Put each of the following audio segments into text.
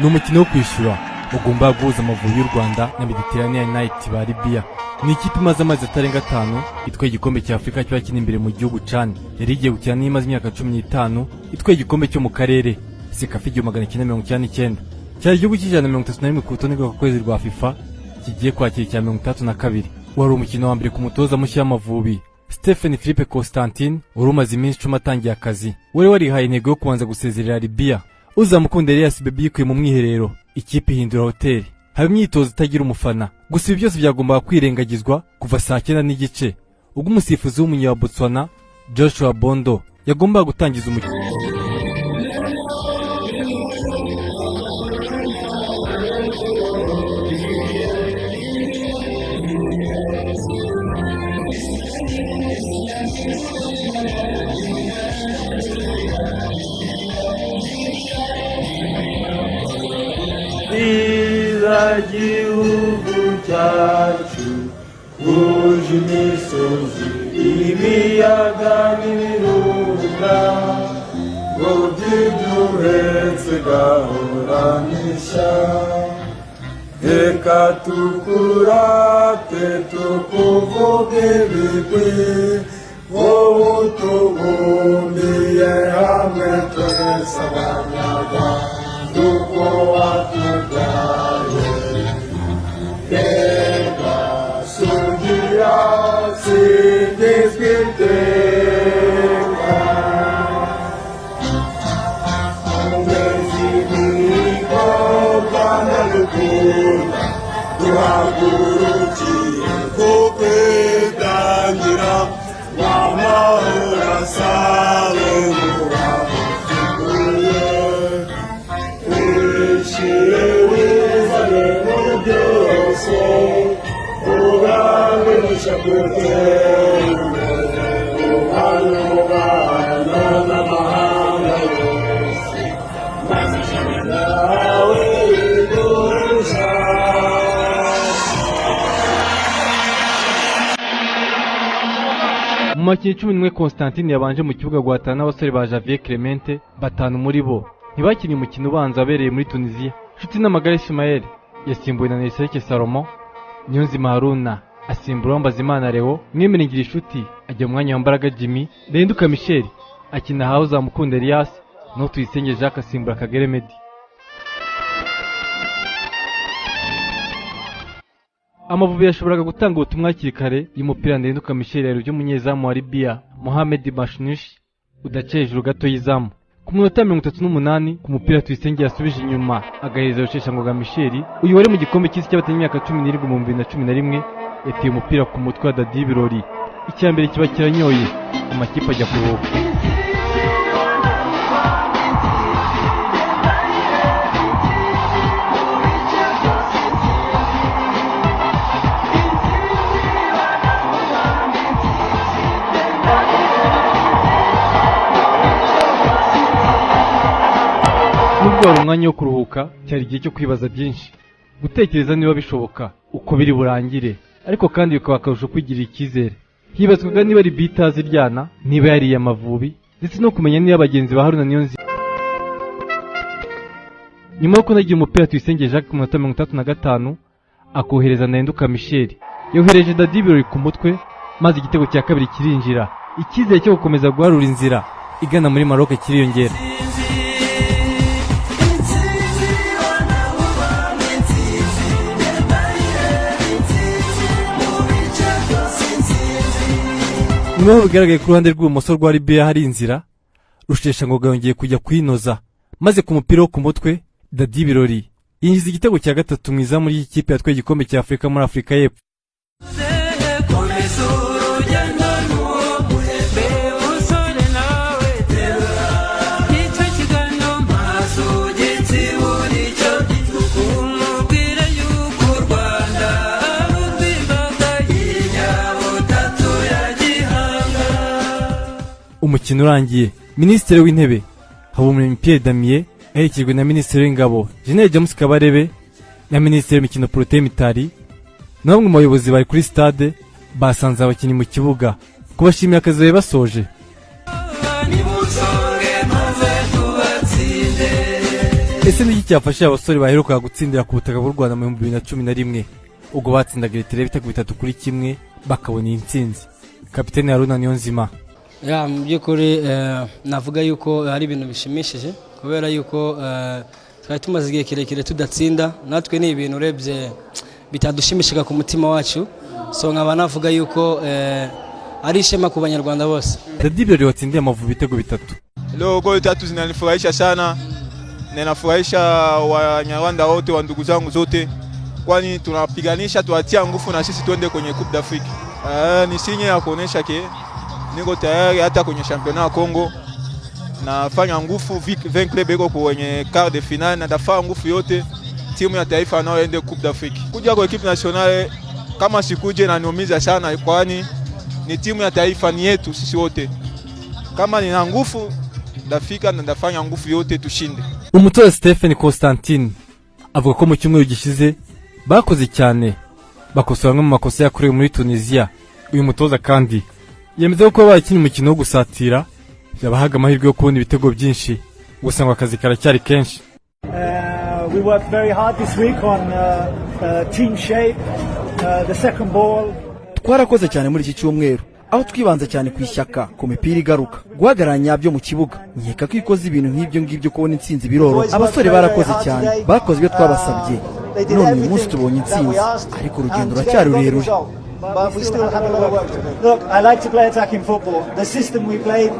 ni umukino wo kwishyura ugomba guhuza Amavubi y'u Rwanda na Mediterranean United ba Libya. Ni ikipe imaze amazi atarenga 5 itwaye igikombe cya Afrika kiba kiri imbere mu gihugu Chan. Yari igiye gukina n'imaze imyaka 15 itwaye igikombe cyo mu karere Sekafa 1999. Cyari igihugu cy'ijana 31 ku rutonde rw'akwezi rwa FIFA kigiye kwakira cya 32. Wari umukino wa mbere ku mutoza mushya w'Amavubi Stephen Philippe Constantine wari umaze iminsi 10 atangiye akazi. Wari warihaye intego yo kubanza gusezerera Libya. Uzamukunda Elias Baby yikuye mu mwiherero, ikipe ihindura hoteli. Haba imyitozo itagira umufana. Gusa ibi byose byagombaga kwirengagizwa kuva saa 9 n'igice. Ubwo umusifuzi w'umunya wa Botswana Joshua Bondo yagombaga gutangiza umukino. Igihugu cyacu uje imisozi ibiyaga n'ibirunga ngo byiduhetse gahoranisha. Reka tukurate tukuvuge bigwi wowe utubumbiye hamwe twese abanyarwanda uko watubyaye. Reka sugira singizwe iteka umezi imihigo Rwanda dukunda duhagurukiye kukwitangira w'amahoro asabe muraho tuguye wishire wizane mu byose urange n'ishakuruteye uhane umubano n'amahanga yose maze ishami nawe rigurusha. Mu makinnyi 11 Constantine yabanje mu kibuga guhatana n'abasore ba Javier Clemente, 5 muri bo ntibakinnye umukino ubanza wabereye muri Tunisia. Nshuti n'amagara Ismael yasimbuwe na Neseke Salomon, Niyonzima Haruna asimbura Mbazimana Leo, Mwemerengiri Nshuti ajya mu mwanya wa Mbaraga Jimmy, Renduka Michel akina haho Uzamukunda Elias, no Tuyisenge Jacques asimbura Kagere Medi. Amavubi yashoboraga gutanga ubutumwa hakiri kare y'umupira Renduka Michel yari by'umunyezamu wa Libya Mohamed Bashnish udaca hejuru gato y'izamu. Ku minota 38 ku mupira Tuyisenge yasubije inyuma agahereza Rusheshangoga Michel, uyu wari mu gikombe cy'isi cy'abatanye imyaka 17 mu 2011, yateye umupira ku mutwe wa Dadi Birori. Icyambere kiba kiranyoye, amakipe ajya kuruhuka. Nubwo wari umwanya wo kuruhuka, cyari igihe cyo kwibaza byinshi, gutekereza niba bishoboka uko biri burangire, ariko kandi bikaba akarusho kwigirira icyizere. Hibazwaga niba ari bitazi iryana, niba yariye Amavubi, ndetse no kumenya niba abagenzi ba Haruna Niyonzima. Nyuma yo kunagira umupira Tuyisenge Jacques ku minota 35 akohereza Renduka Michel, yohereje Dadi Birori ku mutwe, maze igitego cya kabiri kirinjira. Icyizere cyo gukomeza guharura inzira igana muri Maroc kiriyongera. Nyuma bigaragaye ku ruhande rw'ubumoso rwa Libya hari inzira, Rusheshangoga yongeye kujya kwinoza, maze ku mupira wo ku mutwe Dadi Birori yinjiza igitego cya gatatu mu izamu ry'ikipe yatwaye igikombe cya Afrika muri Afrika y'Epfo. Umukino urangiye, Minisitiri w'Intebe Habumuremyi Pierre Damien aherekejwe na Minisitiri w'Ingabo Gen James Kabarebe na Minisitiri w'Imikino Protais Mitali na bamwe mu bayobozi bari kuri stade basanze abakinnyi mu kibuga kubashimira akazi basoje. ese niki cyafashije abasore baheruka gutsindira ku butaka bw'u Rwanda mu 2011 ubwo batsindaga Eritrea ibitego 3-1 bakabona iyi ntsinzi? Kapiteni Haruna Niyonzima. Mu by'ukuri navuga yuko hari ibintu bishimishije kubera yuko twari tumaze igihe kirekire tudatsinda, natwe ni ibintu urebye bitadushimishije ku mutima wacu, so nkaba navuga yuko ari ishema ku banyarwanda bose. Dadi Birori watsindiye Amavubi ibitego 3. Leo goli 3 zinanifurahisha sana, na inafurahisha Wanyarwanda wote wa ndugu zangu zote, kwani tunapiganisha tuatia nguvu na sisi tuende kwenye Coupe d'Afrique. Ni sinye ya kuonesha ke niko tayari hata kwenye championnat ya Kongo nafanya nguvu 20 club iko kwenye quart de finale, na tafanya nguvu yote timu ya taifa nao ende Coupe d'Afrique. Kuja kwa equipe nationale kama sikuje na niumiza sana, kwani ni timu ya taifa, ni yetu sisi wote. Kama nina nguvu ndafika na ndafanya nguvu yote tushinde. Umutoza Stephen Constantine avuga ko mu cyumweru gishize bakoze cyane bakosora mu makosa yakorewe muri Tunisia. Uyu mutoza kandi yemeza ko bakina umukino wo gusatira byabahaga amahirwe yo kubona ibitego byinshi, gusa ngo akazi karacyari kenshi. We worked very hard this week on team shape, the second ball. Twarakoze cyane muri iki cyumweru, aho twibanze cyane ku ishyaka ku mipira igaruka, guhagaranya byo mu kibuga. Nkeka ko ikoze ibintu nk'ibyo ngibyo kubona intsinzi biroro. Abasore barakoze cyane, bakoze ibyo twabasabye, none uyu munsi tubonye intsinzi, ariko urugendo ruracyari rurerure. But we still have a lot of work to do. Look, I like to play attacking football. The system we play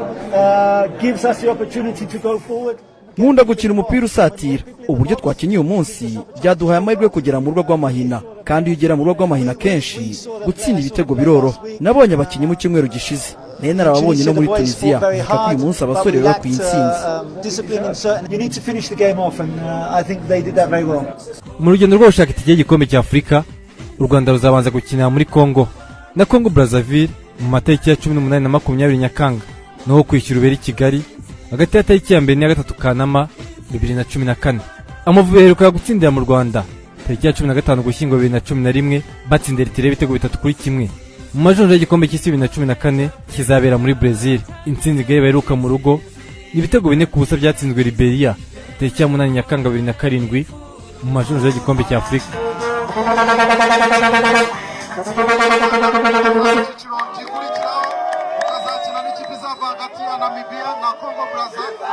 gives us the opportunity to go forward. Nkunda gukina umupira usatira. Uburyo twakinye uyu munsi byaduhaye amahirwe kugera mu rugo rw'amahina, kandi iyo ugera mu rugo rw'amahina kenshi gutsinda ibitego biroro. Nabonye abakinyi mu cyumweru gishize, naye narababonye no muri Tunisia, kuko uyu munsi abasore bakwiye intsinzi. You need to finish the game off, and I think they did that very well. Mu rugendo rwo gushaka itike y'igikombe cya Afurika, u Rwanda ruzabanza gukinira muri Congo na Congo Brazzaville mu matariki ya 18 na 20 Nyakanga, naho kwishyura ubera i Kigali hagati ya tariki ya 2 na 3 Kanama 2014. Amavubi aheruka gutsindira mu Rwanda tariki ya 15 Ugushyingo 2011 batsindira Eritrea ibitego 3-1 mu majonjora y'igikombe cy'isi 2014 kizabera muri Brazil. Intsinzi gari baheruka mu rugo ni ibitego 4-0 byatsinzwe Liberia tariki ya 8 Nyakanga 2007 mu majonjora y'igikombe cya Afurika. Namibia na Congo Brazzaville.